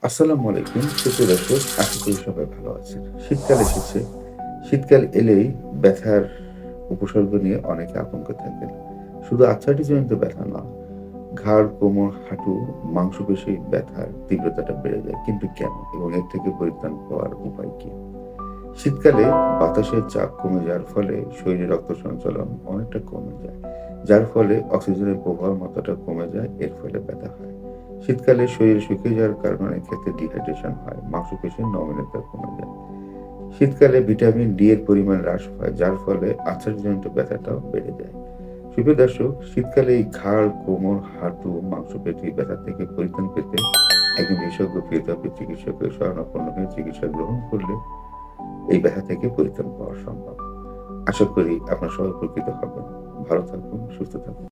আসসালামু আলাইকুম। সুপ্রিয় দর্শক, আশা করি সবাই ভালো আছেন। শীতকাল এসেছে। শীতকাল এলেই ব্যথার উপসর্গ নিয়ে অনেকে আতঙ্কে থাকেন। শুধু আর্থ্রাইটিসজনিত ব্যথা না, ঘাড়, কোমর, হাঁটু, মাংসপেশি ব্যথার তীব্রতাটা বেড়ে যায়। কিন্তু কেন? এবং এর থেকে পরিত্রাণ পাওয়ার উপায় কি? শীতকালে বাতাসের চাপ কমে যাওয়ার ফলে শরীরে রক্ত সঞ্চালন অনেকটা কমে যায়। যার ফলে অক্সিজেনের প্রবাহের মাত্রাটা কমে যায়, এর ফলে ব্যথা হয়। শীতকালে শরীর শুকিয়ে যাওয়ার কারণে অনেক ক্ষেত্রে ডিহাইড্রেশন হয়, মাংসপেশির নমনীয়তা কমে যায়। শীতকালে ভিটামিন ডি এর পরিমাণ হ্রাস পায়, যার ফলে আর্থ্রাইটিসজনিত ব্যথাটাও বেড়ে যায়। সুপ্রিয় দর্শক, শীতকালে এই ঘাড়, কোমর, হাঁটু, মাংসপেশির ব্যথা থেকে পরিত্রাণ পেতে একজন বিশেষজ্ঞ ফিজিওথেরাপি চিকিৎসকের শরণাপন্ন হয়ে চিকিৎসা গ্রহণ করলে এই ব্যথা থেকে পরিত্রাণ পাওয়া সম্ভব। আশা করি আপনারা সবাই উপকৃত হবেন। ভালো থাকুন, সুস্থ থাকুন।